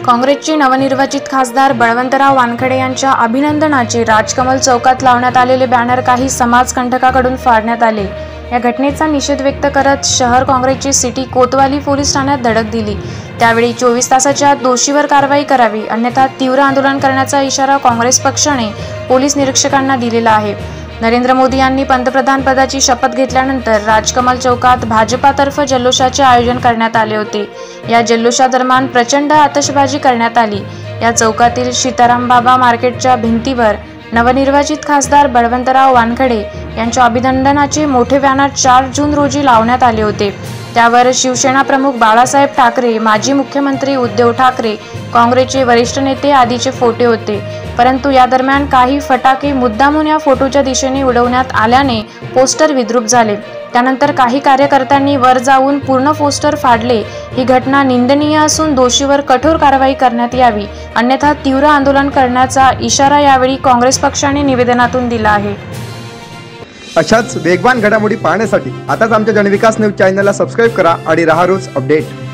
काँग्रेसचे नवनिर्वाचित खासदार बळवंतराव वानखेडे यांच्या अभिनंदनाचे राजकमल चौकात लावण्यात आलेले बॅनर काही समाजकंटकांकडून फाडण्यात आले। या घटनेचा निषेध व्यक्त करत शहर काँग्रेसची सिटी कोतवाली पोलीस ठाण्यात धडक दिली। त्यावेळी 24 तासाच्या आत दोषीवर कारवाई करावी, अन्यथा तीव्र आंदोलन करण्याचा इशारा काँग्रेस पक्षाने पोलीस निरीक्षकांना दिलेला आहे। नरेंद्र मोदी यांनी पंतप्रधान पदाची शपथ घेतल्यानंतर राजकमल चौकात भाजपातर्फे जल्लोषाचे आयोजन करण्यात आले होते। या जल्लोषादरम्यान प्रचंड आतषबाजी करण्यात आली। या चौकातील सीताराम बाबा मार्केटच्या भिंतीवर नवनिर्वाचित खासदार बळवंतराव वानखेडे यांच्या अभिनंदनाचे मोठे बॅनर 4 जून रोजी लावण्यात आले होते। त्यावर शिवसेना प्रमुख बाळासाहेब ठाकरे, माजी मुख्यमंत्री उद्धव ठाकरे, काँग्रेसचे वरिष्ठ नेते आदीचे फोटो होते। परंतु या दरम्यान काही फटाके मुद्दामून या फोटोच्या दिशेने उडवण्यात आल्याने पोस्टर विद्रूप झाले। त्यानंतर काही कार्यकर्त्यांनी वर जाऊन पूर्ण पोस्टर फाडले। ही घटना निंदनीय असून दोषीवर कठोर कारवाई करण्यात यावी, अन्यथा तीव्र आंदोलन करण्याचा इशारा यावेळी काँग्रेस पक्षाने निवेदनातून दिला आहे। अशाच वेगवान घडामोडी पाहण्यासाठी आताच आमच्या जनविकास न्यूज चॅनलला सबस्क्राइब करा आणि रहा रोज अपडेट।